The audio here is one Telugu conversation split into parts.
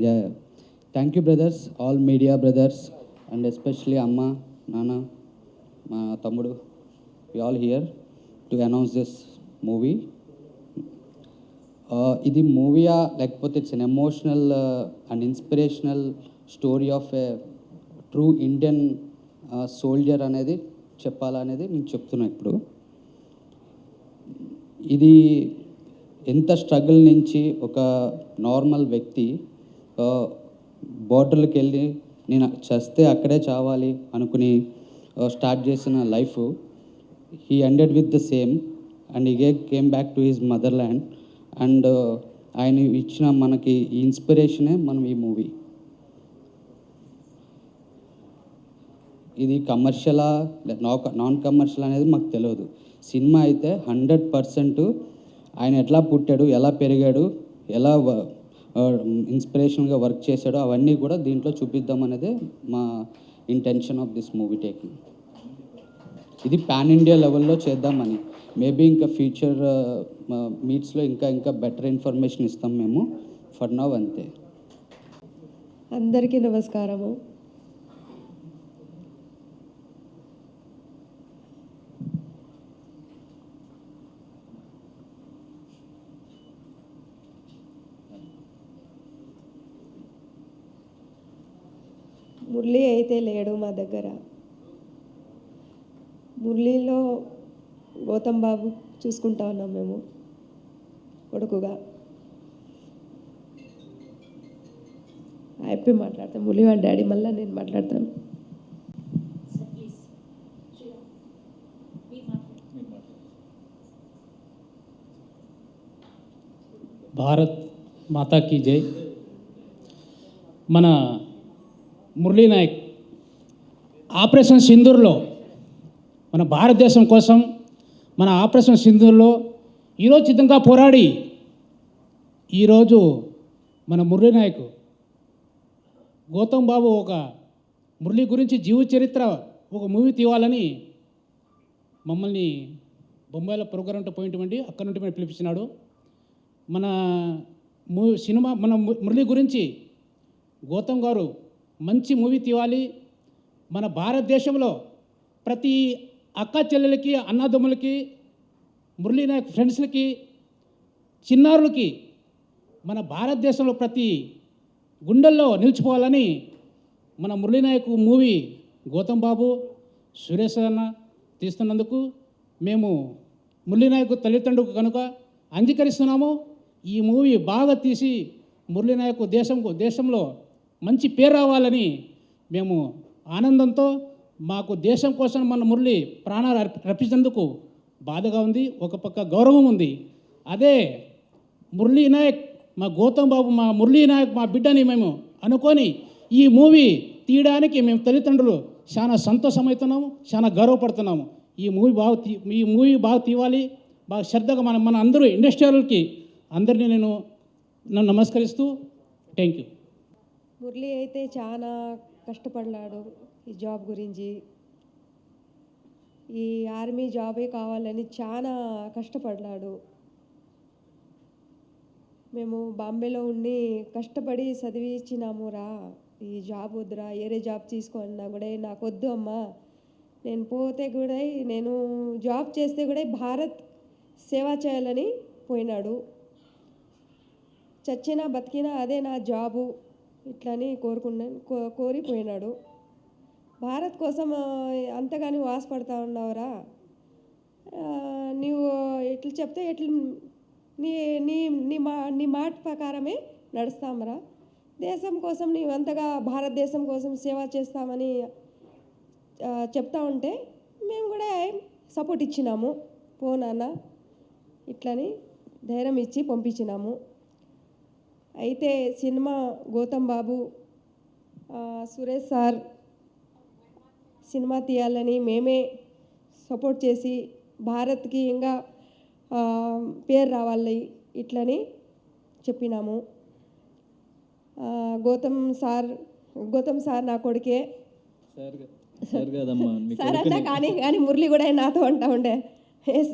Yeah. Thank you, brothers, all media brothers, and especially Amma, Nana, Ma Tamudu. We all here to announce this movie. ఇది మూవీయా లేకపోతే it's an emotional and inspirational story of A true Indian soldier అనేది చెప్పాలనేది నేను చెప్తున్నా ఇప్పుడు. ఇది ఎంత స్ట్రగుల్ నుంచి ఒక నార్మల్ వ్యక్తి బోర్డర్లకు వెళ్ళి నేను చస్తే అక్కడే చావాలి అనుకుని స్టార్ట్ చేసిన life, he ended with the same and he came back to his mother land. And ఆయన ఇచ్చిన మనకి ఈ ఇన్స్పిరేషనే మనం ఈ మూవీ. ఇది కమర్షియలా నాన్ కమర్షియల్ అనేది మాకు తెలియదు. సినిమా అయితే 100% ఆయన ఎట్లా పుట్టాడు, ఎలా పెరిగాడు, ఎలా ఇన్స్పిరేషన్గా వర్క్ చేశాడో అవన్నీ కూడా దీంట్లో చూపిద్దామనేదే మా intention of this movie taking. ఇది పాన్ ఇండియా లెవెల్లో చేద్దామని. మేబీ ఇంకా ఫ్యూచర్ మీట్స్లో ఇంకా బెటర్ ఇన్ఫర్మేషన్ ఇస్తాం మేము. ఫర్ నౌ అంతే. అందరికీ నమస్కారము. మురళి అయితే లేడు మా దగ్గర. మురళిలో గౌతమ్ బాబు చూసుకుంటా ఉన్నాం మేము కొడుకుగా. హ్యాపీ మాట్లాడతాను. మురళి వాళ్ళ డాడీ, మళ్ళీ నేను మాట్లాడతాను. భారత్ మాతా కీ జై. మన మురళీ నాయక్ ఆపరేషన్ సింధూర్లో మన భారతదేశం కోసం మన ఆపరేషన్ సింధూర్లో ఈరోజు సిద్ధంగా పోరాడి ఈరోజు మన మురళీ నాయక్ గౌతమ్ బాబు ఒక మురళి గురించి జీవిత చరిత్ర ఒక మూవీ తీయాలని మమ్మల్ని బొంబాయిలో ప్రోగ్రామ్ పోయినటువంటి అక్కడ నుండి మేము పిలిపించినాడు. మన సినిమా మన మురళి గురించి గౌతమ్ గారు మంచి మూవీ తీయాలి, మన భారతదేశంలో ప్రతి అక్క చెల్లెలకి, అన్నదమ్ములకి, మురళీ నాయక్ ఫ్రెండ్స్లకి, చిన్నారులకి మన భారతదేశంలో ప్రతి గుండెల్లో నిలిచిపోవాలని మన మురళీ నాయక్ మూవీ గౌతమ్ బాబు, సురేష్ అన్న తీస్తున్నందుకు మేము మురళీ నాయక్ తల్లిదండ్రులకు కనుక అంగీకరిస్తున్నాము. ఈ మూవీ బాగా తీసి మురళీ నాయక్ దేశంలో మంచి పేరు రావాలని మేము ఆనందంతో, మాకు దేశం కోసం మన మురళి ప్రాణాలు అర్పించినందుకు బాధగా ఉంది, ఒక పక్క గౌరవం ఉంది. అదే మురళీ నాయక్ మా గౌతమ్ బాబు, మా మురళీ నాయక్ మా బిడ్డని మేము అనుకొని ఈ మూవీ తీయడానికి మేము తల్లిదండ్రులు చాలా సంతోషమవుతున్నాము, చాలా గర్వపడుతున్నాము. ఈ మూవీ బాగా తీయాలి, బాగా శ్రద్ధగా మన అందరూ ఇండస్ట్రీలకి అందరినీ నేను నమస్కరిస్తూ థ్యాంక్ యూ. మురళి అయితే చాలా కష్టపడ్డాడు ఈ జాబ్ గురించి. ఈ ఆర్మీ జాబే కావాలని చాలా కష్టపడ్డాడు. మేము బాంబేలో ఉండి కష్టపడి చదివించినామురా, ఈ జాబ్ వద్దురా, వేరే జాబ్ తీసుకోన్నా కూడా నాకు వద్దు అమ్మా, నేను పోతే కూడా నేను జాబ్ చేస్తే కూడా భారత్ సేవ చేయాలని పోయినాడు. చచ్చినా బతికినా అదే నా జాబు ఇట్లని కోరిపోయినాడు. భారత్ కోసం అంతగాని ఆశపడతా ఉన్నావురా, నీవు ఎట్లా చెప్తే ఎట్లా నీ మాట ప్రకారమే నడుస్తామరా. దేశం కోసం నీవు అంతగా భారతదేశం కోసం సేవ చేస్తామని చెప్తా ఉంటే మేము కూడా సపోర్ట్ ఇచ్చినాము. పోనాన్న ఇట్లని ధైర్యం ఇచ్చి పంపించినాము. అయితే సినిమా గౌతమ్ బాబు, సురేష్ సార్ సినిమా తీయాలని మేమే సపోర్ట్ చేసి భారత్కి ఇంకా పేరు రావాలి ఇట్లని చెప్పినాము. గౌతమ్ సార్ నా కొడుకే సార్ అన్నా, కానీ మురళి కూడా నాతో అంటా ఉండే,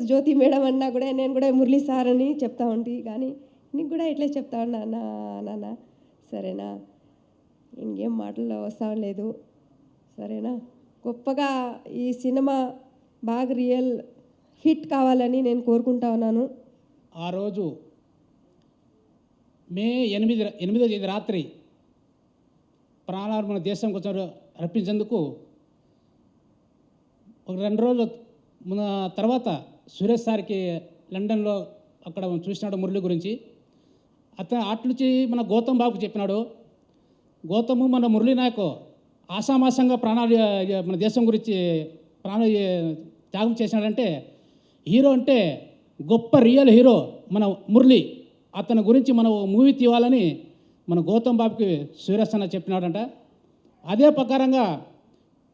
జ్యోతి మేడం అన్నా కూడా నేను కూడా మురళి సార్ అని చెప్తా ఉంటే, కానీ నీకు కూడా ఇట్లే చెప్తా ఉన్నా నాన్న సరేనా? ఇంకేం మాటల్లో వస్తాం లేదు, సరేనా? గొప్పగా ఈ సినిమా బాగా రియల్ హిట్ కావాలని నేను కోరుకుంటా ఉన్నాను. ఆ రోజు మే 8వ తేదీ రాత్రి ప్రాణాలు మన దేశం కోసం అర్పించేందుకు ఒక 2 రోజుల మన తర్వాత సురేష్ సార్కి లండన్లో అక్కడ చూసినాడు మురళి గురించి. అతను అట్లుంచి మన గౌతమ్ బాబుకి చెప్పినాడు. గౌతమ్ మన మురళీ నాయక్ ఆషామాషంగా ప్రాణాలు మన దేశం గురించి ప్రాణాలు త్యాగం చేసినాడంటే, హీరో అంటే గొప్ప రియల్ హీరో మన మురళి, అతని గురించి మనం మూవీ తీయాలని మన గౌతమ్ బాబుకి సురేష్ అన్న చెప్పినాడంట. అదే ప్రకారంగా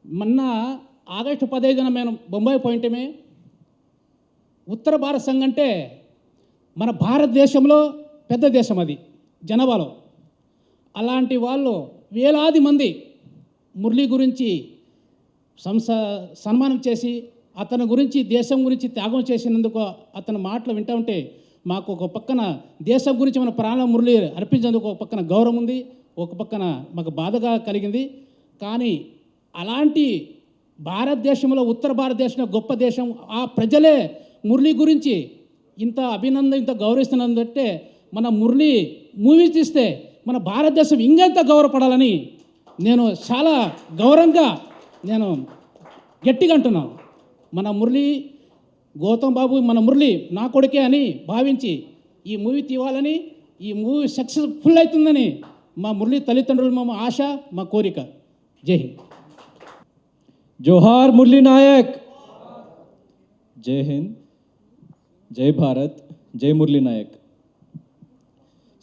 మొన్న ఆగస్టు 15న మేము బొంబాయి పోయింటమే. ఉత్తర భారత సంఘ్ అంటే మన భారతదేశంలో పెద్ద దేశం, అది జనాభాలో. అలాంటి వాళ్ళు వేలాది మంది మురళి గురించి సన్మానం చేసి అతని గురించి దేశం గురించి త్యాగం చేసినందుకు అతని మాటలు వింటూ ఉంటే మాకు ఒక పక్కన దేశం గురించి మన ప్రాణ మురళి అర్పించేందుకు ఒక పక్కన గౌరవం ఉంది, ఒక పక్కన మాకు బాధగా కలిగింది. కానీ అలాంటి భారతదేశంలో ఉత్తర భారతదేశంలో గొప్ప దేశం, ఆ ప్రజలే మురళి గురించి ఇంత ఇంత గౌరవిస్తున్నందంటే మన మురళి మూవీ తీస్తే మన భారతదేశం ఇంకెంత గౌరవపడాలని నేను చాలా గౌరవంగా నేను గట్టిగా అంటున్నాను. మన మురళి గౌతమ్ బాబు మన మురళి నా కొడుకే అని భావించి ఈ మూవీ తీయాలని, ఈ మూవీ సక్సెస్ఫుల్ అవుతుందని మా మురళి తల్లిదండ్రులు మా ఆశ, మా కోరిక. జై హింద్. జోహార్ మురళీ నాయక్. జై హింద్, జై భారత్, జై మురళీ నాయక్.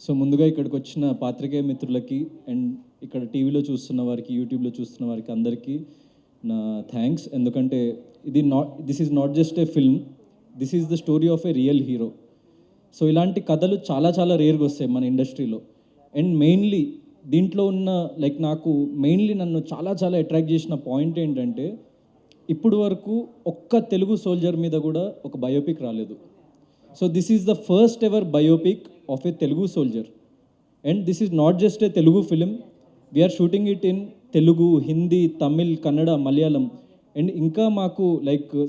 సో ముందుగా ఇక్కడికి వచ్చిన పాత్రికేయ మిత్రులకి అండ్ ఇక్కడ టీవీలో చూస్తున్న వారికి, యూట్యూబ్లో చూస్తున్న వారికి అందరికీ నా థ్యాంక్స్. ఎందుకంటే this is not just a film, this is the story of A real hero. So ఇలాంటి కథలు చాలా చాలా రేర్గా వస్తాయి మన ఇండస్ట్రీలో. అండ్ మెయిన్లీ దీంట్లో ఉన్న నాకు మెయిన్లీ నన్ను చాలా చాలా అట్రాక్ట్ చేసిన పాయింట్ ఏంటంటే, ఇప్పుడు వరకు ఒక్క తెలుగు సోల్జర్ మీద కూడా ఒక బయోపిక్ రాలేదు. So this is the first ever biopic of a Telugu soldier. And this is not just a Telugu film, we're shooting it in Telugu, Hindi, Tamil, Kannada, Malayalam. And ఇంకా మాకు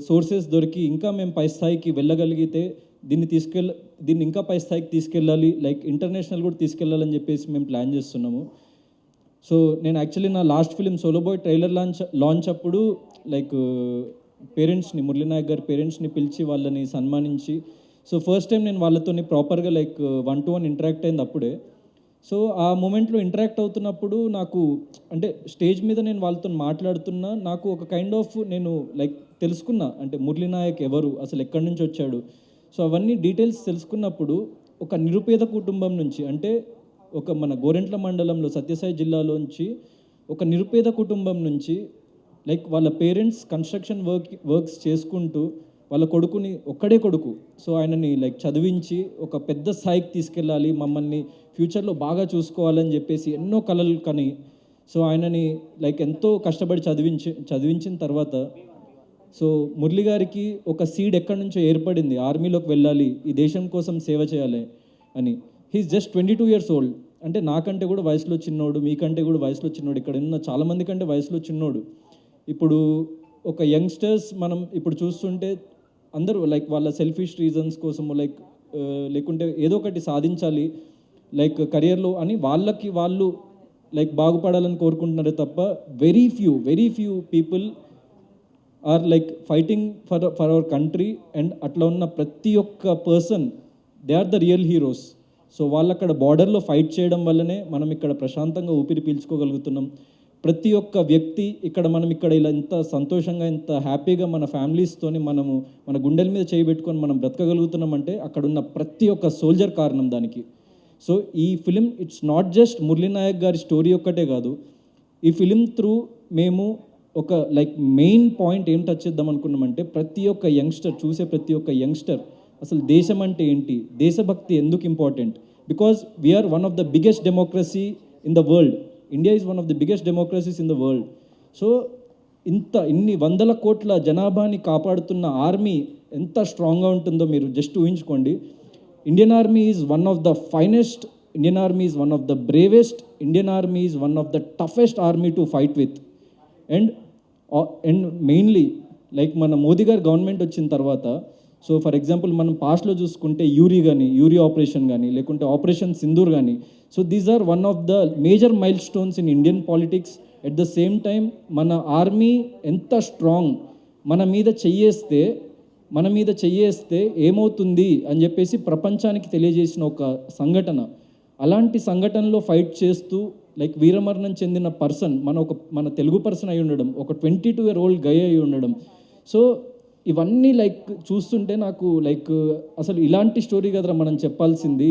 సోర్సెస్ దొరికి ఇంకా మేము పై స్థాయికి వెళ్ళగలిగితే దీన్ని ఇంకా పై స్థాయికి తీసుకెళ్ళాలి, ఇంటర్నేషనల్ కూడా తీసుకెళ్ళాలని చెప్పేసి మేము ప్లాన్ చేస్తున్నాము. సో నేను యాక్చువల్లీ నా last film Solo Boy trailer launch అప్పుడు పేరెంట్స్ని, మురళీ నాయక్ గారి పేరెంట్స్ని పిలిచి వాళ్ళని సన్మానించి, సో ఫస్ట్ టైం నేను వాళ్ళతో ప్రాపర్గా 1-to-1 ఇంటరాక్ట్ అయింది అప్పుడే. సో ఆ మూమెంట్లో ఇంటరాక్ట్ అవుతున్నప్పుడు నాకు అంటే స్టేజ్ మీద నేను వాళ్ళతో మాట్లాడుతున్నా, నాకు ఒక కైండ్ ఆఫ్ నేను తెలుసుకున్నా, అంటే మురళీ నాయక్ ఎవరు, అసలు ఎక్కడి నుంచి వచ్చాడు. సో అవన్నీ డీటెయిల్స్ తెలుసుకున్నప్పుడు ఒక నిరుపేద కుటుంబం నుంచి, అంటే ఒక మన గోరెంట్ల మండలంలో సత్యసాయి జిల్లాలోంచి ఒక నిరుపేద కుటుంబం నుంచి వాళ్ళ పేరెంట్స్ కన్స్ట్రక్షన్ వర్క్స్ చేసుకుంటూ వాళ్ళ కొడుకుని, ఒక్కడే కొడుకు, సో ఆయనని చదివించి ఒక పెద్ద స్థాయికి తీసుకెళ్ళాలి, మమ్మల్ని ఫ్యూచర్లో బాగా చూసుకోవాలని చెప్పేసి ఎన్నో కలలు కని, సో ఆయనని ఎంతో కష్టపడి చదివించిన తర్వాత సో మురళి గారికి ఒక సీడ్ ఎక్కడి నుంచో ఏర్పడింది, ఆర్మీలోకి వెళ్ళాలి, ఈ దేశం కోసం సేవ చేయాలి అని. He's just 22 years old. అంటే నాకంటే కూడా వయసులో చిన్నోడు, మీకంటే కూడా వయసులో చిన్నోడు, ఇక్కడ ఉన్న చాలామంది కంటే వయసులో చిన్నోడు. ఇప్పుడు ఒక యంగ్స్టర్స్ మనం ఇప్పుడు చూస్తుంటే అందరూ వాళ్ళ సెల్ఫిష్ రీజన్స్ కోసము లేకుంటే ఏదో ఒకటి సాధించాలి కెరియర్లో అని వాళ్ళకి వాళ్ళు బాగుపడాలని కోరుకుంటున్నారే తప్ప very few people are fighting for our country. And అట్లా ఉన్న ప్రతి ఒక్క person they are the real heroes. So వాళ్ళు అక్కడ బార్డర్లో ఫైట్ చేయడం వల్లనే మనం ఇక్కడ ప్రశాంతంగా ఊపిరి పీల్చుకోగలుగుతున్నాం. ప్రతి ఒక్క వ్యక్తి మనం ఇక్కడ ఇలా ఇంత సంతోషంగా, ఇంత హ్యాపీగా మన ఫ్యామిలీస్తోని మనము మన గుండెల మీద చేయబెట్టుకొని మనం బ్రతకగలుగుతున్నామంటే అక్కడున్న ప్రతి ఒక్క సోల్జర్ కారణం దానికి. సో ఈ film it's not just Murali Nayak గారి స్టోరీ ఒక్కటే కాదు. ఈ ఫిలిం త్రూ మేము ఒక మెయిన్ పాయింట్ ఏం టచ్ చేద్దాం అనుకున్నామంటే, ప్రతి ఒక్క యంగ్స్టర్ చూసే ప్రతి ఒక్క యంగ్స్టర్ అసలు దేశం అంటే ఏంటి, దేశభక్తి ఎందుకు important. Because we're one of the biggest democracy in the world. India is one of the biggest democracies in the world. So ఇన్ని 100 కోట్ల జనాభాని కాపాడుతున్న ఆర్మీ ఎంత స్ట్రాంగ్గా ఉంటుందో మీరు జస్ట్ ఊహించుకోండి. Indian army is one of the finest Indian army is one of the bravest, Indian army is one of the toughest army to fight with. And mainly like మన మోదీ గారు గవర్నమెంట్ వచ్చిన తర్వాత, సో ఫర్ ఎగ్జాంపుల్ మనం పాస్ట్లో చూసుకుంటే యూరీ ఆపరేషన్ కానీ లేకుంటే ఆపరేషన్ సింధూర్ కానీ, so these are one of the major milestones in Indian politics. At the same time మన ఆర్మీ ఎంత స్ట్రాంగ్, మన మీద చెయ్యేస్తే ఏమవుతుంది అని చెప్పేసి ప్రపంచానికి తెలియజేసిన ఒక సంఘటన. అలాంటి సంఘటనలో ఫైట్ చేస్తూ లైక్ వీరమరణం చెందిన పర్సన్ మన తెలుగు పర్సన్ అయి ఉండడం, ఒక 22-year-old గై అయి ఉండడం. సో ఇవన్నీ లైక్ చూస్తుంటే నాకు లైక్ అసలు ఇలాంటి స్టోరీ కదరా మనం చెప్పాల్సింది.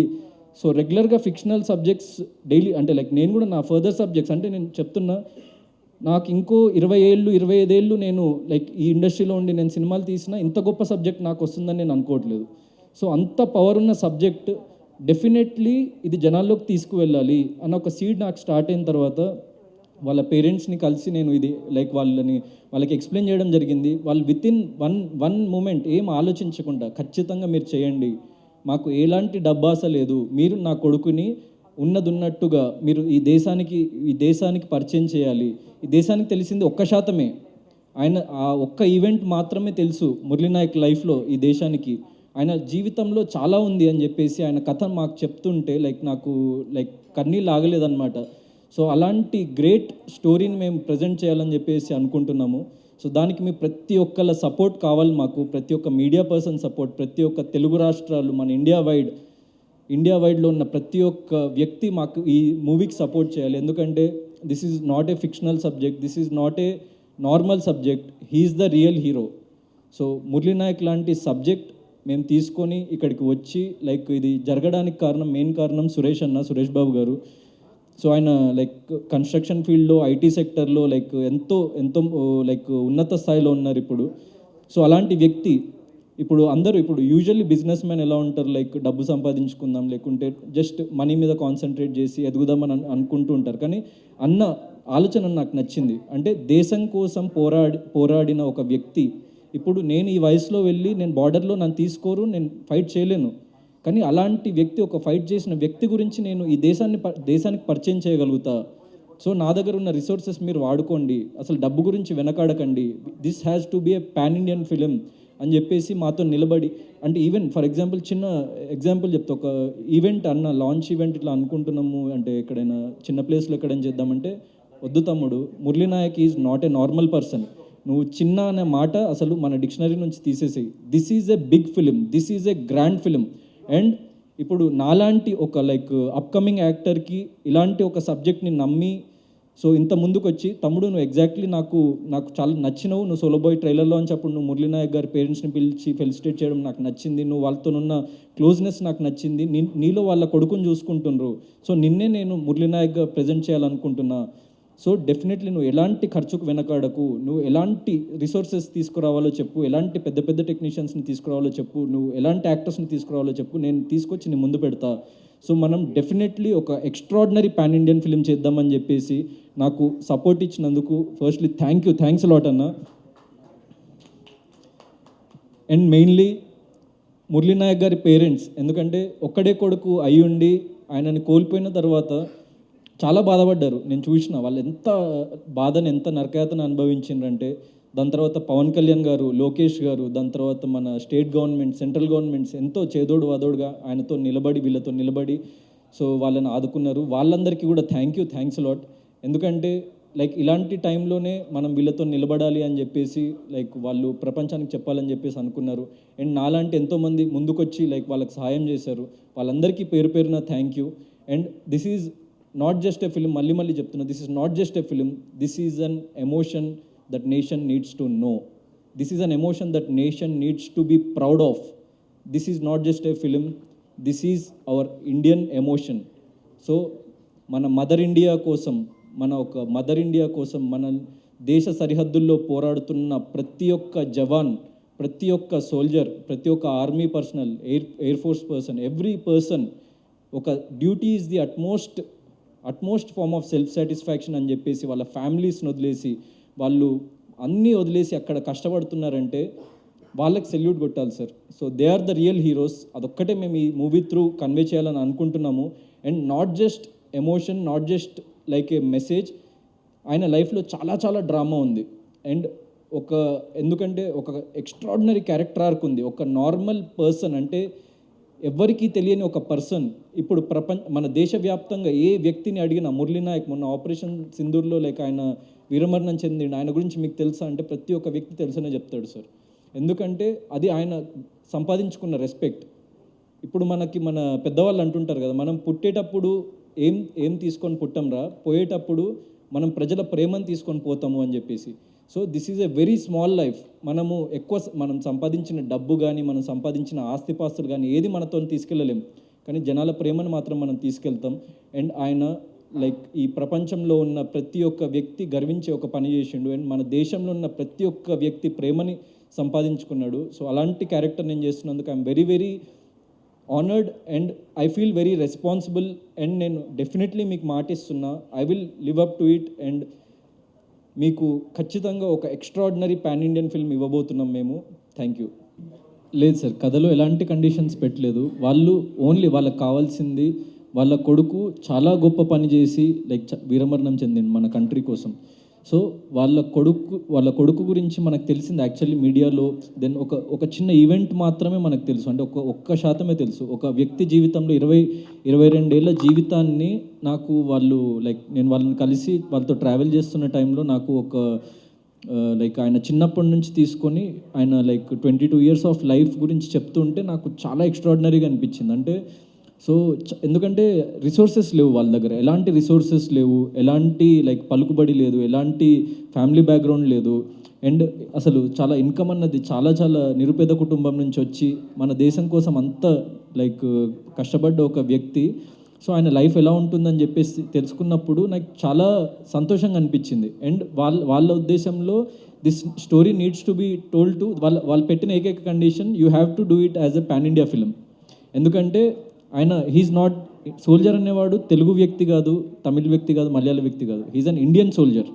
సో రెగ్యులర్గా ఫిక్షనల్ సబ్జెక్ట్స్ డైలీ అంటే లైక్ నేను కూడా నా ఫర్దర్ సబ్జెక్ట్స్ అంటే నేను చెప్తున్నా, నాకు ఇంకో 25 ఏళ్ళు నేను లైక్ ఈ ఇండస్ట్రీలో ఉండి నేను సినిమాలు తీసినా ఇంత గొప్ప సబ్జెక్ట్ నాకు వస్తుందని నేను అనుకోవట్లేదు. సో అంత పవర్ ఉన్న సబ్జెక్ట్ డెఫినెట్లీ ఇది జనాల్లోకి తీసుకువెళ్ళాలి అన్న ఒక సీడ్ నాకు స్టార్ట్ అయిన తర్వాత వాళ్ళ పేరెంట్స్ని కలిసి నేను ఇది లైక్ వాళ్ళకి ఎక్స్ప్లెయిన్ చేయడం జరిగింది. వాళ్ళు విత్ ఇన్ వన్ మూమెంట్ ఏం ఆలోచించకుండా ఖచ్చితంగా మీరు చేయండి, మాకు ఎలాంటి డబ్బాస లేదు, మీరు నా కొడుకుని ఉన్నట్టుగా మీరు ఈ దేశానికి పరిచయం చేయాలి. ఈ దేశానికి తెలిసింది 1%. ఆయన ఆ ఒక్క ఈవెంట్ మాత్రమే తెలుసు మురళీ నాయక్ లైఫ్లో. ఈ దేశానికి ఆయన జీవితంలో చాలా ఉంది అని చెప్పేసి ఆయన కథ మాకు చెప్తుంటే నాకు కన్నీళ్ళు ఆగలేదన్నమాట. సో అలాంటి గ్రేట్ స్టోరీని మేము ప్రజెంట్ చేయాలని చెప్పేసి అనుకుంటున్నాము. సో దానికి మీ ప్రతి ఒక్కళ్ళ సపోర్ట్ కావాలి మాకు, ప్రతి ఒక్క మీడియా పర్సన్ సపోర్ట్, ప్రతి ఒక్క తెలుగు రాష్ట్రాలు, మన ఇండియా వైడ్లో ఉన్న ప్రతి ఒక్క వ్యక్తి మాకు ఈ మూవీకి సపోర్ట్ చేయాలి. ఎందుకంటే this is not a fictional subject, this is not a normal subject, he's the real hero. So Murali Nayak లాంటి సబ్జెక్ట్ మేము తీసుకొని ఇక్కడికి వచ్చి లైక్ ఇది జరగడానికి మెయిన్ కారణం సురేష్ బాబు గారు. సో ఆయన లైక్ కన్స్ట్రక్షన్ ఫీల్డ్లో, ఐటీ సెక్టర్లో ఎంతో ఉన్నత స్థాయిలో ఉన్నారు ఇప్పుడు. సో అలాంటి వ్యక్తి ఇప్పుడు యూజువల్లీ బిజినెస్ మ్యాన్ ఎలా ఉంటారు, డబ్బు సంపాదించుకుందాం లేకుంటే జస్ట్ మనీ మీద కాన్సన్ట్రేట్ చేసి ఎదుగుదామని అనుకుంటూ ఉంటారు. కానీ అన్న ఆలోచన నాకు నచ్చింది. అంటే దేశం కోసం పోరాడిన ఒక వ్యక్తి, ఇప్పుడు నేను ఈ వయసులో వెళ్ళి నేను బార్డర్లో నన్ను తీసుకోరు, నేను ఫైట్ చేయలేను, కానీ అలాంటి వ్యక్తి, ఒక ఫైట్ చేసిన వ్యక్తి గురించి నేను ఈ దేశానికి పరిచయం చేయగలుగుతా. సో నా దగ్గర ఉన్న రిసోర్సెస్ మీరు వాడుకోండి, అసలు డబ్బు గురించి వెనకాడకండి, this has to be a pan Indian film అని చెప్పేసి మాతో నిలబడి, అంటే ఈవెన్ ఫర్ ఎగ్జాంపుల్ చిన్న ఎగ్జాంపుల్ చెప్తా, ఒక ఈవెంట్ లాంచ్ ఈవెంట్ ఇట్లా అనుకుంటున్నాము అంటే ఎక్కడైనా చిన్న ప్లేస్లో ఎక్కడైనా చేద్దామంటే, వద్దు తమ్ముడు, Murali Nayak is not a normal person, నువ్వు చిన్న అనే మాట అసలు మన డిక్షనరీ నుంచి తీసేసేయి, this is a big film, this is a grand film. And ఇప్పుడు నాలాంటి ఒక అప్కమింగ్ యాక్టర్కి ఇలాంటి ఒక సబ్జెక్ట్ని నమ్మి సో ఇంత ముందుకు వచ్చి, తమ్ముడు నువ్వు ఎగ్జాక్ట్లీ నాకు చాలా నచ్చినవు, నువ్వు సోలోబాయ్ ట్రైలర్లో అని చెప్పు, నువ్వు మురళీ నాయక్ గారి పేరెంట్స్ని పిలిచి ఫెలిసిటేట్ చేయడం నాకు నచ్చింది, నువ్వు వాళ్ళతోనున్న క్లోజ్నెస్ నాకు నచ్చింది, నీలో వాళ్ళ కొడుకుని చూసుకుంటున్నారు, సో నిన్నే నేను మురళీ నాయక్గా ప్రజెంట్ చేయాలనుకుంటున్నా. సో డెఫినెట్లీ నువ్వు ఎలాంటి ఖర్చుకు వెనకాడకు, నువ్వు ఎలాంటి రిసోర్సెస్ తీసుకురావాలో చెప్పు, ఎలాంటి పెద్ద టెక్నీషియన్స్ని తీసుకురావాలో చెప్పు, నువ్వు ఎలాంటి యాక్టర్స్ని తీసుకురావాలో చెప్పు, నేను తీసుకొచ్చి నీ ముందు పెడతా. సో మనం డెఫినెట్లీ ఒక ఎక్స్ట్రాడినరీ పాన్ ఇండియన్ ఫిలిం చేద్దామని చెప్పేసి నాకు సపోర్ట్ ఇచ్చినందుకు ఫస్ట్లీ థ్యాంక్స్ లాట్ అన్న. అండ్ మెయిన్లీ మురళీ నాయక్ గారి పేరెంట్స్, ఎందుకంటే ఒక్కడే కొడుకు అయ్యుండి ఆయనని కోల్పోయిన తర్వాత చాలా బాధపడ్డారు. నేను చూసిన వాళ్ళు ఎంత బాధని, ఎంత నరకయాతన అనుభవించిండ్రంటే, దాని తర్వాత పవన్ కళ్యాణ్ గారు, లోకేష్ గారు, దాని తర్వాత మన స్టేట్ గవర్నమెంట్, సెంట్రల్ గవర్నమెంట్స్ ఎంతో చేదోడు వాదోడుగా వీళ్ళతో నిలబడి సో వాళ్ళని ఆదుకున్నారు. వాళ్ళందరికీ కూడా థ్యాంక్స్ లాట్. ఎందుకంటే ఇలాంటి టైంలోనే మనం వీళ్ళతో నిలబడాలి అని చెప్పేసి వాళ్ళు ప్రపంచానికి చెప్పాలని చెప్పేసి అనుకున్నారు. అండ్ నాలాంటి ఎంతోమంది ముందుకొచ్చి వాళ్ళకి సహాయం చేశారు. వాళ్ళందరికీ పేరున thank you. And this is not just a film, మళ్ళీ చెప్తున్నా, this is not just a film, this is an emotion that nation needs to know, this is an emotion that nation needs to be proud of. This is not just a film, this is our Indian emotion. So మన మదర్ ఇండియా కోసం మన దేశ సరిహద్దుల్లో పోరాడుతున్న ప్రతి ఒక్క జవాన్, ప్రతి ఒక్క సోల్జర్, ప్రతి ఒక్క army personnel, air force person, every person ఒక duty is the utmost form of self satisfaction అని చెప్పేసి వాళ్ళ ఫ్యామిలీస్ని వదిలేసి, వాళ్ళు అన్నీ వదిలేసి అక్కడ కష్టపడుతున్నారంటే వాళ్ళకి సెల్యూట్ కొట్టాలి sir. So they are the real heroes. అదొక్కటే మేము ఈ మూవీ త్రూ కన్వే చేయాలని అనుకుంటున్నాము. And not just emotion, not just like a message. ఆయన లైఫ్లో చాలా చాలా డ్రామా ఉంది. అండ్ ఎందుకంటే ఒక ఎక్స్ట్రాడినరీ క్యారెక్టర్ ఆర్క్ ఉంది. ఒక నార్మల్ పర్సన్ అంటే ఎవ్వరికీ తెలియని ఒక పర్సన్ ఇప్పుడు మన దేశవ్యాప్తంగా ఏ వ్యక్తిని అడిగినా, మురళీనాయక్ మొన్న ఆపరేషన్ సింధూర్లో లైక్ ఆయన వీరమరణం చెందిండు, ఆయన గురించి మీకు తెలుసా అంటే ప్రతి ఒక్క వ్యక్తి తెలుసనే చెప్తాడు సార్. ఎందుకంటే అది ఆయన సంపాదించుకున్న రెస్పెక్ట్. ఇప్పుడు మన పెద్దవాళ్ళు అంటుంటారు కదా, మనం పుట్టేటప్పుడు ఏం తీసుకొని పుట్టంరా, పోయేటప్పుడు మనం ప్రజల ప్రేమను తీసుకొని పోతాము అని చెప్పేసి. So this is a very small life. మనం సంపాదించిన డబ్బు కానీ, మనం సంపాదించిన ఆస్తిపాస్తులు కానీ ఏది మనతో తీసుకెళ్ళలేం, కానీ జనాల ప్రేమను మాత్రం మనం తీసుకెళ్తాం. అండ్ ఆయన లైక్ ఈ ప్రపంచంలో ఉన్న ప్రతి ఒక్క వ్యక్తి గర్వించే ఒక పని చేసిండు. అండ్ మన దేశంలో ఉన్న ప్రతి ఒక్క వ్యక్తి ప్రేమని సంపాదించుకున్నాడు. సో అలాంటి క్యారెక్టర్ నేను చేస్తున్నందుకు I'm very very honoured and I feel very responsible. And నేను డెఫినెట్లీ మీకు మాటిస్తున్నా, I will live up to it. And మీకు ఖచ్చితంగా ఒక ఎక్స్ట్రాడినరీ పాన్ ఇండియన్ ఫిల్మ్ ఇవ్వబోతున్నాం మేము. Thank you. లేదు సార్, కథలో ఎలాంటి కండిషన్స్ పెట్టలేదు. ఓన్లీ వాళ్ళకి కావాల్సింది వాళ్ళ కొడుకు చాలా గొప్ప పని చేసి లైక్ వీరమరణం చెందింది మన కంట్రీ కోసం. సో వాళ్ళ కొడుకు గురించి మనకు తెలిసింది యాక్చువల్లీ మీడియాలో. దెన్ ఒక చిన్న ఈవెంట్ మాత్రమే మనకు తెలుసు, అంటే ఒక్క శాతమే తెలుసు. ఒక వ్యక్తి జీవితంలో 22 ఏళ్ళ జీవితాన్ని నేను వాళ్ళని కలిసి వాళ్ళతో ట్రావెల్ చేస్తున్న టైంలో నాకు ఆయన చిన్నప్పటి నుంచి తీసుకొని ఆయన 22 ఇయర్స్ ఆఫ్ లైఫ్ గురించి చెప్తుంటే నాకు చాలా ఎక్స్ట్రాడినరీగా అనిపించింది. అంటే సో ఎందుకంటే రిసోర్సెస్ లేవు వాళ్ళ దగ్గర, ఎలాంటి రిసోర్సెస్ లేవు, ఎలాంటి పలుకుబడి లేదు, ఎలాంటి ఫ్యామిలీ బ్యాక్గ్రౌండ్ లేదు. అండ్ అసలు చాలా ఇన్కమ్ అన్నది చాలా చాలా నిరుపేద కుటుంబం నుంచి వచ్చి మన దేశం కోసం అంత కష్టపడ్డ ఒక వ్యక్తి. సో ఆయన లైఫ్ ఎలా ఉంటుందని చెప్పేసి తెలుసుకున్నప్పుడు నాకు చాలా సంతోషంగా అనిపించింది. అండ్ వాళ్ళ ఉద్దేశంలో this story needs to be told to వాళ్ళు పెట్టిన ఏకైక condition, you have to do it as a pan India film. ఎందుకంటే ఆయన హీఈస్ నాట్ సోల్జర్ అనేవాడు తెలుగు వ్యక్తి కాదు, తమిళ వ్యక్తి కాదు, మలయాళ వ్యక్తి కాదు, he's an Indian soldier.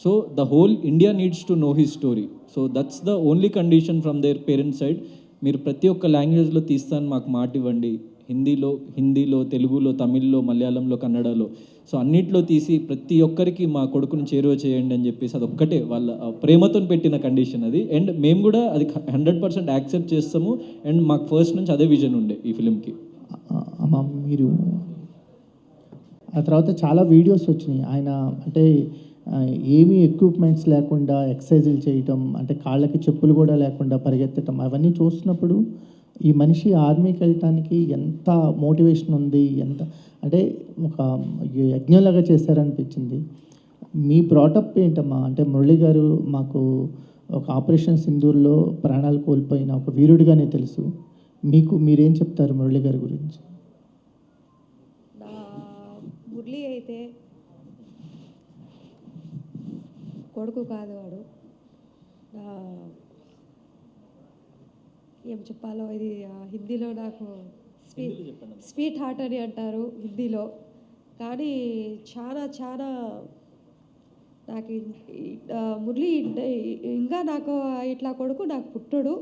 So the whole India needs to know his story. So that's the only condition from their parents side. మీరు ప్రతి ఒక్క లాంగ్వేజ్లో తీస్తాను మాకు మాట ఇవ్వండి, హిందీలో, తెలుగులో, తమిళ్లో, మలయాళంలో, కన్నడలో, సో అన్నిట్లో తీసి ప్రతి ఒక్కరికి మా కొడుకుని చేరువ చేయండి అని చెప్పేసి అదొక్కటే వాళ్ళ ప్రేమతో పెట్టిన కండిషన్ అది. అండ్ మేము కూడా అది 100% యాక్సెప్ట్ చేస్తాము. అండ్ మాకు ఫస్ట్ నుంచి అదే విజన్ ఉండే ఈ ఫిలింకి. అమ్మ మీరు ఆ తర్వాత చాలా వీడియోస్ వచ్చినాయి ఆయన అంటే ఏమీ ఎక్విప్మెంట్స్ లేకుండా ఎక్సర్సైజులు చేయటం, అంటే కాళ్ళకి చెప్పులు కూడా లేకుండా పరిగెత్తటం, అవన్నీ చూస్తున్నప్పుడు ఈ మనిషి ఆర్మీకి వెళ్ళటానికి ఎంత మోటివేషన్ ఉంది, ఎంత అంటే ఒక యజ్ఞంలాగా చేశారనిపించింది. మీ బ్రాటప్ ఏంటమ్మా? అంటే మురళి గారు మాకు ఒక ఆపరేషన్ సింధూర్లో ప్రాణాలు కోల్పోయిన ఒక వీరుడిగానే తెలుసు. మీరేం చెప్తారు మురళి గారి గురించి? మురళి అయితే కొడుకు కాదు, వాడు ఏం చెప్పాలో ఇది హిందీలో నాకు స్వీట్ హార్ట్ అని అంటారు హిందీలో. కానీ చాలా చాలా నాకు మురళి ఇంకా నాకు ఇట్లా కొడుకు నాకు పుట్టడు.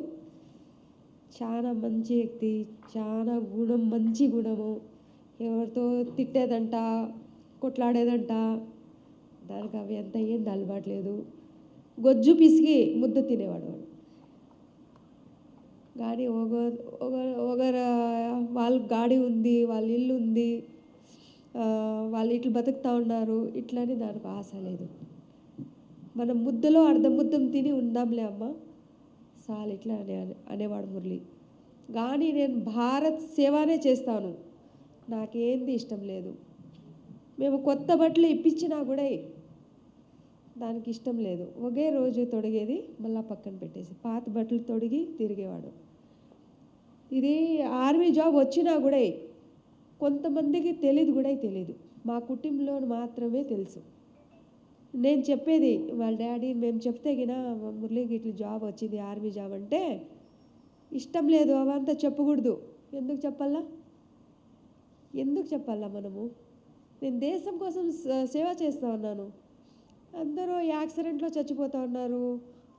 చాలా మంచి వ్యక్తి, చాలా మంచి గుణము. ఎవరితో తిట్టేదంట, కొట్లాడేదంట, దానికి అవి అంత ఏం అలవాట్లేదు. గొజ్జు పిసికి ముద్ద తినేవాడు వాడు. కానీ ఒకరు వాళ్ళ గాడి ఉంది, వాళ్ళ ఇల్లు ఉంది, వాళ్ళు ఇట్లా బతుకుతూ ఉన్నారు, ఇట్లని దానికి ఆశ లేదు. మనం ముద్దలో ముద్దం తిని ఉందాంలే అమ్మ చాలు ఇట్లా అనేవాడు మురళి. కానీ నేను భారత్ సేవనే చేస్తాను, నాకేంది ఇష్టం లేదు. మేము కొత్త బట్టలు ఇప్పించినా కూడా దానికి ఇష్టం లేదు. ఒకే రోజు తొడిగేది మళ్ళీ పక్కన పెట్టేసి పాత బట్టలు తొడిగి తిరిగేవాడు. ఇది ఆర్మీ జాబ్ వచ్చినా కూడా కొంతమందికి తెలీదు. మా కుటుంబంలో మాత్రమే తెలుసు. నేను చెప్పేది వాళ్ళ డాడీ మేము చెప్తే గిన మురళికి ఇట్లా జాబ్ వచ్చింది ఆర్మీ జాబ్ అంటే ఇష్టం లేదు, అవంతా చెప్పకూడదు. ఎందుకు చెప్పాలా మనము? నేను దేశం కోసం సేవ చేస్తూ ఉన్నాను. అందరూ యాక్సిడెంట్లో చచ్చిపోతూ ఉన్నారు,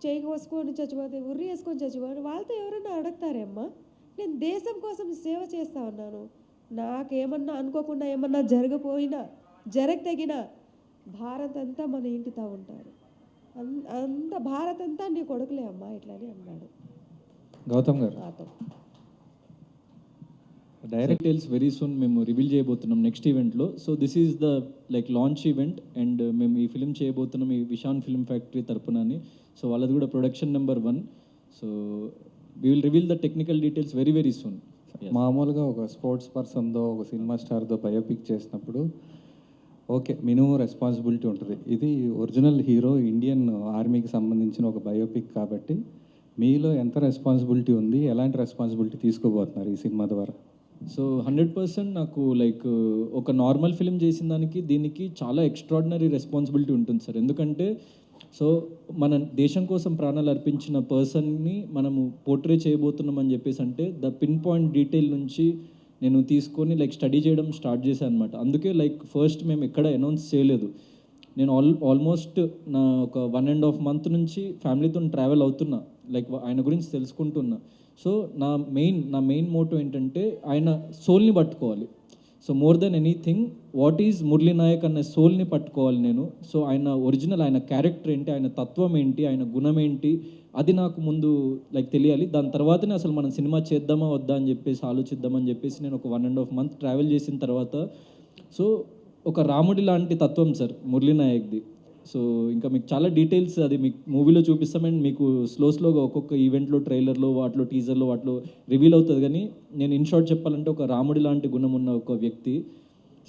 చేయి కోసుకొని చచ్చిపోతే ఉర్రి వేసుకొని చచ్చిపోతే వాళ్ళతో ఎవరన్నా అడుగుతారేమ్మా? నేను దేశం కోసం సేవ చేస్తా ఉన్నాను. నాకేమన్నా అనుకోకుండా ఏమన్నా జరగతగినా భారత్ అంతా మన ఇంటితో ఉంటారు. అంత భారత్ అంతా నీ కొడుకులే అమ్మా ఇట్లని అన్నాడు గౌతమ్ గారు నాతో. డైరెక్టర్స్ వెరీ సూన్ మేము రివీల్ చేయబోతున్నాం నెక్స్ట్ ఈవెంట్లో. So this is the like launch event and మేము ఈ ఫిల్మ్ చేయబోతున్నాం ఈ విశాన్ ఫిల్మ్ ఫ్యాక్టరీ తరపునని. సో వాళ్ళది కూడా production number 1. So we will reveal the technical details very very soon. మామూలుగా ఒక స్పోర్ట్స్ పర్సన్తో ఒక సినిమా స్టార్తో బయోపిక్ చేసినప్పుడు ఓకే మినిమం రెస్పాన్సిబిలిటీ ఉంటుంది. ఇది ఒరిజినల్ హీరో ఇండియన్ ఆర్మీకి సంబంధించిన ఒక బయోపిక్ కాబట్టి మీలో ఎంత రెస్పాన్సిబిలిటీ ఉంది, ఎలాంటి రెస్పాన్సిబిలిటీ తీసుకోబోతున్నారు ఈ సినిమా ద్వారా? సో 100% నాకు లైక్ ఒక నార్మల్ ఫిలిం చేసిన దానికి దీనికి చాలా ఎక్స్ట్రాడినరీ రెస్పాన్సిబిలిటీ ఉంటుంది సార్. ఎందుకంటే సో మన దేశం కోసం ప్రాణాలు అర్పించిన పర్సన్ని మనము పోర్ట్రే చేయబోతున్నాం అని చెప్పేసి అంటే ద పిన్ పాయింట్ డీటెయిల్ నుంచి నేను తీసుకొని లైక్ స్టడీ చేయడం స్టార్ట్ చేశాను అనమాట. అందుకే లైక్ ఫస్ట్ మేము ఎక్కడ అనౌన్స్ చేయలేదు. నేను ఆల్మోస్ట్ నా ఒక 1.5 month నుంచి ఫ్యామిలీతో ట్రావెల్ అవుతున్నా, లైక్ ఆయన గురించి తెలుసుకుంటున్నా. సో నా మెయిన్ మోటో ఏంటంటే ఆయన సోల్ని పట్టుకోవాలి. So more than anything what is Murali Nayak అనే సోల్ని పట్టుకోవాలి నేను. సో ఆయన ఒరిజినల్ ఆయన క్యారెక్టర్ ఏంటి, ఆయన తత్వం ఏంటి, ఆయన గుణం ఏంటి, అది నాకు ముందు లైక్ తెలియాలి. దాని తర్వాతనే అసలు మనం సినిమా చేద్దామా వద్దా అని చెప్పేసి ఆలోచిద్దామని చెప్పేసి నేను ఒక 1.5 month ట్రావెల్ చేసిన తర్వాత సో ఒక రాముడి లాంటి తత్వం సార్ మురళీ నాయక్ది. సో ఇంకా మీకు చాలా డీటెయిల్స్ అది మీకు మూవీలో చూపిస్తామండి. మీకు స్లోగా ఒక్కొక్క ఈవెంట్లో ట్రైలర్లో వాటిలో టీజర్లో వాటిలో రివీల్ అవుతుంది. కానీ నేను ఇన్ షార్ట్ చెప్పాలంటే ఒక రాముడి లాంటి గుణం ఉన్న ఒక వ్యక్తి.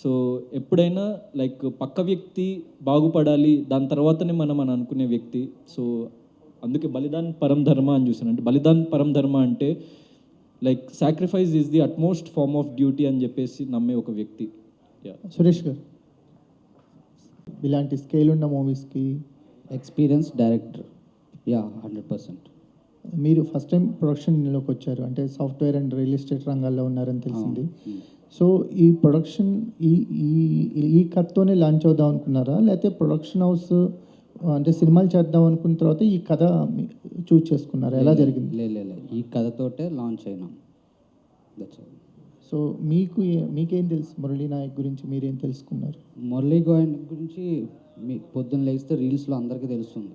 సో ఎప్పుడైనా లైక్ పక్క వ్యక్తి బాగుపడాలి దాని తర్వాతనే మనం అనుకునే వ్యక్తి. సో అందుకే బలిదాన్ పరం ధర్మ అని చూసాను. అంటే బలిదాన్ పరం ధర్మ అంటే like sacrifice is the utmost form of duty అని చెప్పేసి నమ్మే ఒక వ్యక్తి. సురేష్ గారు, ఇలాంటి స్కేల్ ఉన్న మూవీస్కి ఎక్స్పీరియన్స్ డైరెక్టర్ 100%. మీరు ఫస్ట్ టైం ప్రొడక్షన్లోకి వచ్చారు, అంటే సాఫ్ట్వేర్ అండ్ రియల్ ఎస్టేట్ రంగాల్లో ఉన్నారని తెలిసింది. సో ఈ ప్రొడక్షన్ ఈ కథతోనే లాంచ్ అవుదాం అనుకున్నారా, లేకపోతే ప్రొడక్షన్ హౌస్ అంటే సినిమాలు చేద్దాం అనుకున్న తర్వాత ఈ కథ చూస్ చేసుకున్నారా, ఎలా జరిగింది? లేదు ఈ కథతోటే లాంచ్ అయినాం. That's all. సో మీకేం తెలుసు మురళీ నాయక్ గురించి, మీరేం తెలుసుకున్నారు? మురళీ గోవింద్ గురించి మీ పొద్దున్న లేస్తే రీల్స్లో అందరికీ తెలుస్తుంది.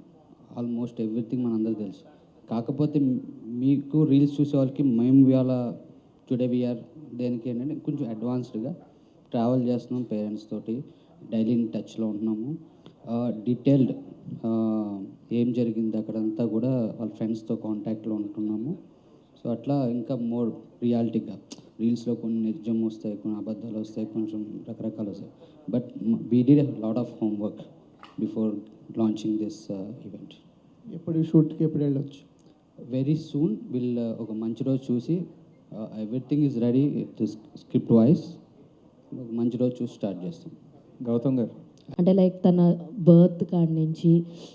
ఆల్మోస్ట్ ఎవ్రీథింగ్ మనందరికీ తెలుసు. కాకపోతే మీకు రీల్స్ చూసే వాళ్ళకి మేము ఇవాళ టుడే వీఆర్ దేనికి ఏంటంటే కొంచెం అడ్వాన్స్డ్గా ట్రావెల్ చేస్తున్నాం, పేరెంట్స్ తోటి డైలీ ఇన్ టచ్లో ఉంటున్నాము. డీటెయిల్డ్ ఏం జరిగింది అక్కడంతా కూడా వాళ్ళ ఫ్రెండ్స్తో కాంటాక్ట్లో ఉంటున్నాము. సో అట్లా ఇంకా మోర్ రియాలిటీగా రీల్స్లో కొన్ని నిజం వస్తాయి, కొన్ని అబద్ధాలు వస్తాయి, కొంచెం రకరకాలు వస్తాయి. But we did a lot of homework before launching this event. ఎప్పుడు షూట్కి ఎప్పుడు వెళ్ళొచ్చు? వెరీ సూన్ విల్ ఒక మంచి రోజు చూసి everything is ready, it is script wise. ఒక మంచి రోజు చూసి స్టార్ట్ చేస్తాం. గౌతమ్ గారు, అంటే లైక్ తన బర్త్ కాడి నుంచి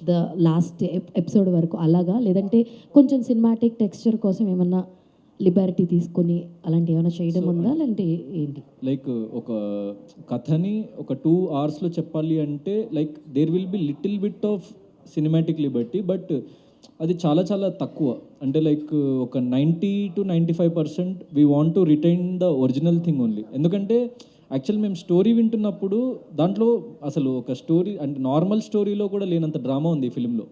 ద లాస్ట్ ఎపిసోడ్ వరకు అలాగా, లేదంటే కొంచెం సినిమాటిక్ టెక్స్చర్ కోసం ఏమన్నా లిబర్టీ తీసుకొని అలాంటి ఏమైనా చేయడం ఉందా, లేదంటే ఏంటి? లైక్ ఒక కథని ఒక 2 hours చెప్పాలి అంటే like there will be little bit of cinematic liberty, but అది చాలా చాలా తక్కువ. అంటే లైక్ ఒక 90 to 95% we want to retain the original thing only. ఎందుకంటే యాక్చువల్ మేము స్టోరీ వింటున్నప్పుడు దాంట్లో అసలు ఒక స్టోరీ అంటే నార్మల్ స్టోరీలో కూడా లేనంత డ్రామా ఉంది ఈ ఫిలింలో.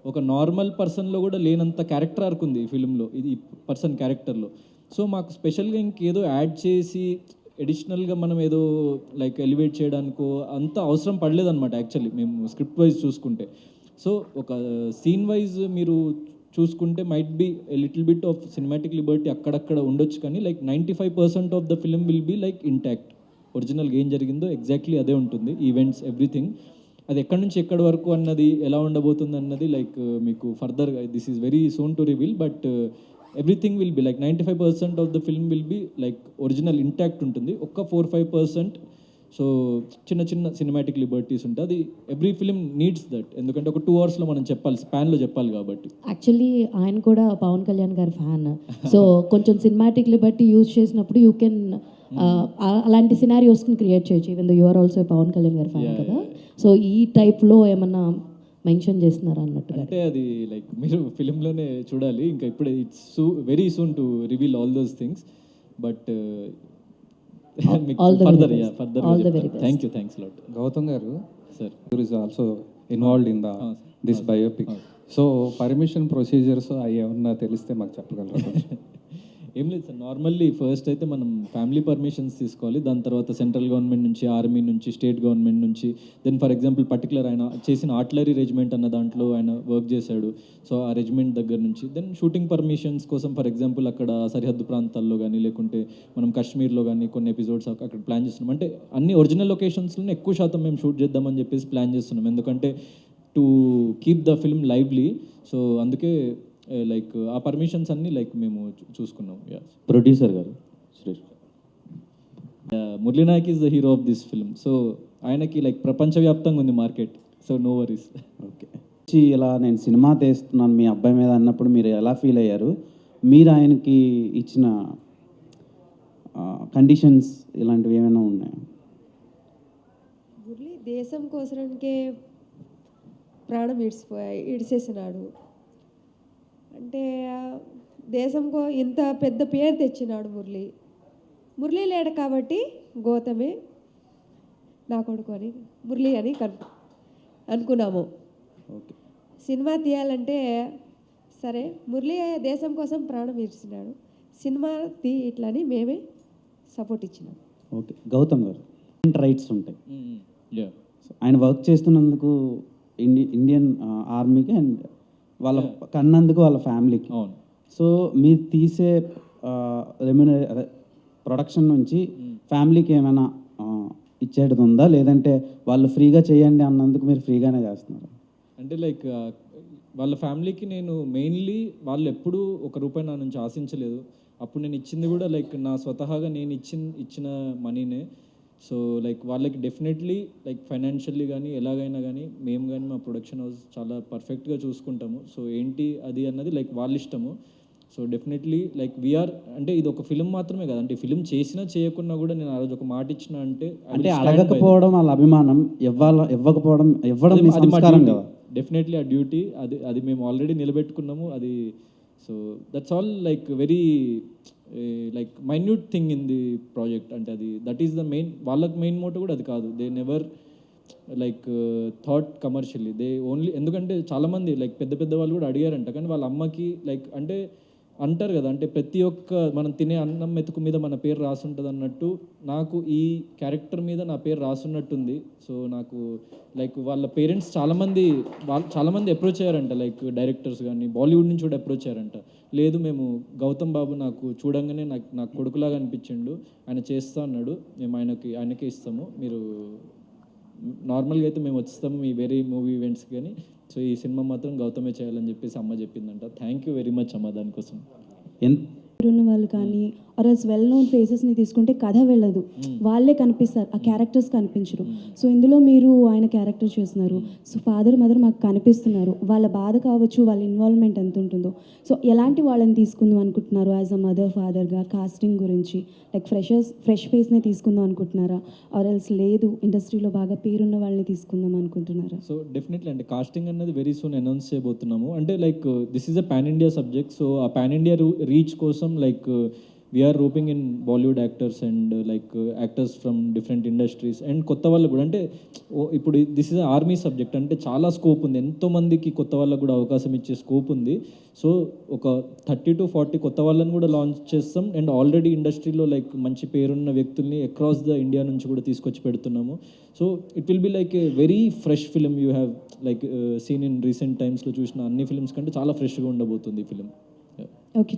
ఒక నార్మల్ పర్సన్లో కూడా లేనంత క్యారెక్టర్ ఆర్క్ ఉంది ఈ ఫిలింలో, ఇది పర్సన్ క్యారెక్టర్లో. సో మాకు స్పెషల్గా ఇంకేదో యాడ్ చేసి ఎడిషనల్గా మనం ఏదో లైక్ ఎలివేట్ చేయడానికో అంత అవసరం పడలేదన్నమాట యాక్చువల్లీ మేము స్క్రిప్ట్ వైజ్ చూసుకుంటే. సో ఒక సీన్ వైజ్ మీరు చూసుకుంటే might be little bit of cinematic liberty అక్కడక్కడ ఉండొచ్చు, కానీ like 95% of the film will be like intact. ఒరిజినల్గా ఏం జరిగిందో ఎగ్జాక్ట్లీ అదే ఉంటుంది, ఈవెంట్స్ ఎవ్రీథింగ్. అది ఎక్కడి నుంచి ఎక్కడి వరకు అన్నది ఎలా ఉండబోతుంది అన్నది లైక్ మీకు further this is very soon to reveal, but everything will be like 95% of the film will be like original intact ఉంటుంది. ఒక్క 4-5% సో చిన్న చిన్న సినిమాటిక్ లిబర్టీస్ ఉంటాయి. అది ఎవ్రీ ఫిలిం నీడ్స్ దట్, ఎందుకంటే ఒక 2 hours మనం చెప్పాలి, స్పాన్లో చెప్పాలి కాబట్టి. యాక్చువల్లీ ఆయన కూడా పవన్ కళ్యాణ్ గారి ఫ్యాన్, సో కొంచెం సినిమాటిక్ లిబర్టీ యూజ్ చేసినప్పుడు యూ కెన్ అలాంటి సినారియోస్ని క్రియేట్ చేయొచ్చు. Even though you are also Pawan Kalyan గారి ఫ్యాన్ కదా. సో ఈ టైప్లో ఏమన్నా మెన్షన్ చేస్తున్నారు అన్నట్టుగా. అంటే అది లైక్ మీరు ఫిలింలోనే చూడాలి, ఇంకా ఇప్పుడే it's very soon to reveal all those things, but All the further very best. Further All the very best. Thanks lot Gautam garu sir. Is also involved in this biopic. So permission procedures అవి ఏమన్నా తెలిస్తే మాకు చెప్పగలరా? ఏం లేదు సార్, నార్మల్లీ ఫస్ట్ అయితే మనం ఫ్యామిలీ పర్మిషన్స్ తీసుకోవాలి, దాని తర్వాత సెంట్రల్ గవర్నమెంట్ నుంచి, ఆర్మీ నుంచి, స్టేట్ గవర్నమెంట్ నుంచి, దెన్ ఫర్ ఎగ్జాంపుల్ పర్టికులర్ ఆయన చేసిన ఆర్టిలరీ రెజిమెంట్ అన్న దాంట్లో ఆయన వర్క్ చేశాడు, సో ఆ రెజిమెంట్ దగ్గర నుంచి, దెన్ షూటింగ్ పర్మిషన్స్ కోసం ఫర్ ఎగ్జాంపుల్ అక్కడ సరిహద్దు ప్రాంతాల్లో కానీ లేకుంటే మనం కాశ్మీర్లో కానీ కొన్ని ఎపిసోడ్స్ అక్కడ ప్లాన్ చేస్తున్నాం. అంటే అన్ని ఒరిజినల్ లొకేషన్స్లోనే ఎక్కువ శాతం మేము షూట్ చేద్దామని చెప్పేసి ప్లాన్ చేస్తున్నాం, ఎందుకంటే to keep the film lively. So అందుకే లైక్ ఆ పర్మిషన్స్ అన్నీ లైక్ మేము చూసుకున్నాం. ప్రొడ్యూసర్ గారు Suresh Murali Nayak is the hero of this film. So ఆయనకి లైక్ ప్రపంచవ్యాప్తంగా ఉంది market, so no worries. Okay. ఇలా నేను సినిమా తీస్తున్నాను మీ అబ్బాయి మీద అన్నప్పుడు మీరు ఎలా ఫీల్ అయ్యారు? మీరు ఆయనకి ఇచ్చిన కండిషన్స్ ఇలాంటివి ఏమైనా ఉన్నాయా? మురళి దేశం కోసరానికే ప్రాణం ఇడిసేసినాడు. అంటే దేశంకో ఇంత పెద్ద పేరు తెచ్చినాడు మురళి. మురళి లేడు కాబట్టి గౌతమే నా కొడుకు అని మురళి అని అనుకున్నాము. ఓకే. సినిమా తీయాలంటే సరే మురళి దేశం కోసం ప్రాణం ఇచ్చినాడు, సినిమా ఇట్లని మేమే సపోర్ట్ ఇచ్చినాం. ఓకే. గౌతమ్ గారు రైట్స్ ఉంటాయి, యా ఆయన వర్క్ చేస్తున్నందుకు ఇండియన్ ఆర్మీకి అండ్ వాళ్ళ కన్నందుకు వాళ్ళ ఫ్యామిలీకి. అవును. సో మీరు తీసే ప్రొడక్షన్ నుంచి ఫ్యామిలీకి ఏమైనా ఇచ్చేది ఉందా, లేదంటే వాళ్ళు ఫ్రీగా చేయండి అన్నందుకు మీరు ఫ్రీగానే చేస్తున్నారు? అంటే లైక్ వాళ్ళ ఫ్యామిలీకి నేను మెయిన్లీ వాళ్ళు ఎప్పుడూ ₹1 నా నుంచి ఆశించలేదు. అప్పుడు నేను ఇచ్చింది కూడా లైక్ నా స్వతహాగా నేను ఇచ్చిన మనీనే. సో లైక్ వాళ్ళకి డెఫినెట్లీ లైక్ ఫైనాన్షియల్లీ కానీ ఎలాగైనా కానీ మేము కానీ మా ప్రొడక్షన్ హౌస్ చాలా పర్ఫెక్ట్గా చూసుకుంటాము. సో ఏంటి అది అన్నది లైక్ వాళ్ళ ఇష్టము. సో డెఫినెట్లీ లైక్ వీఆర్ అంటే ఇది ఒక ఫిలిం మాత్రమే కదా, అంటే ఫిలిం చేసినా చేయకున్నా కూడా నేను ఆ రోజు ఒక మాట ఇచ్చిన అంటే అడగకపోవడం వాళ్ళ అభిమానం, ఇవ్వకపోవడం ఇవ్వడం మీ సంస్కారం కదా. డెఫినెట్లీ ఆ డ్యూటీ అది మేము ఆల్రెడీ నిలబెట్టుకున్నాము. అది so that's all like very like minute thing in the project. అంటే అది దట్ ఈస్ ద మెయిన్, వాళ్ళకి మెయిన్ మోటో కూడా అది కాదు. They never like thought commercially, they only. ఎందుకంటే చాలామంది లైక్ పెద్ద పెద్ద వాళ్ళు కూడా అడిగారంట, కానీ వాళ్ళ అమ్మకి లైక్ అంటే అంటారు కదా, అంటే ప్రతి ఒక్క మనం తినే అన్నం మెతుకు మీద మన పేరు రాసుంటుంది అన్నట్టు నాకు ఈ క్యారెక్టర్ మీద నా పేరు రాసున్నట్టుంది. సో నాకు లైక్ వాళ్ళ పేరెంట్స్ చాలామంది అప్రోచ్ అయ్యారంట, లైక్ డైరెక్టర్స్ కానీ బాలీవుడ్ నుంచి కూడా అప్రోచ్ అయ్యారంట. లేదు మేము గౌతమ్ బాబు నాకు చూడంగానే నాకు కొడుకులాగా అనిపించిండు, ఆయన చేస్తా అన్నాడు, మేము ఆయనకే ఇస్తాము, మీరు నార్మల్గా అయితే మేము వస్తాము మీ వేరే మూవీ ఈవెంట్స్కి, కానీ సో ఈ సినిమా మాత్రం గౌతమే చేయాలని చెప్పేసి అమ్మ చెప్పిందంట. థ్యాంక్ యూ వెరీ మచ్ అమ్మ దానికోసం. ఉన్న వాళ్ళు కానీ ఆర్ఎల్స్ వెల్ నోన్ ఫేసెస్ని తీసుకుంటే కథ వెళ్ళదు, వాళ్ళే కనిపిస్తారు, ఆ క్యారెక్టర్స్ కనిపించరు. సో ఇందులో మీరు ఆయన క్యారెక్టర్ చేస్తున్నారు, సో ఫాదర్ మదర్ మాకు కనిపిస్తున్నారు, వాళ్ళ బాధ కావచ్చు, వాళ్ళ ఇన్వాల్వ్మెంట్ ఎంత ఉంటుందో. సో ఎలాంటి వాళ్ళని తీసుకుందాం అనుకుంటున్నారు యాజ్ అ మదర్ ఫాదర్గా? కాస్టింగ్ గురించి లైక్ ఫ్రెష్ ఫేస్నే తీసుకుందాం అనుకుంటున్నారా, ఆర్ఎల్స్ లేదు ఇండస్ట్రీలో బాగా పేరున్న వాళ్ళని తీసుకుందాం అనుకుంటున్నారా? సో డెఫినెట్లీ అంటే కాస్టింగ్ అన్నది వెరీ సూన్ అనౌన్స్ చేయబోతున్నాము. అంటే like this is a pan India subject. So ఆ పాన్ ఇండియా రీచ్ కోసం like we're roping in Bollywood actors and like actors from different industries and కొత్త వాళ్ళకు కూడా. అంటే ఇప్పుడు దిస్ ఇస్ ఆర్మీ సబ్జెక్ట్, అంటే చాలా స్కోప్ ఉంది, ఎంతోమందికి కొత్త వాళ్ళకు కూడా అవకాశం ఇచ్చే స్కోప్ ఉంది. సో ఒక 30 to 40 కొత్త వాళ్ళని కూడా లాంచ్ చేస్తాం అండ్ ఆల్రెడీ ఇండస్ట్రీలో లైక్ మంచి పేరున్న వ్యక్తుల్ని అక్రాస్ ద ఇండియా నుంచి కూడా తీసుకొచ్చి పెడుతున్నాము. So it will be like a very fresh film. You have like seen in recent టైమ్స్లో చూసిన అన్ని ఫిలిమ్స్ కంటే చాలా ఫ్రెష్గా ఉండబోతుంది ఈ ఫిలిం. ఓకే.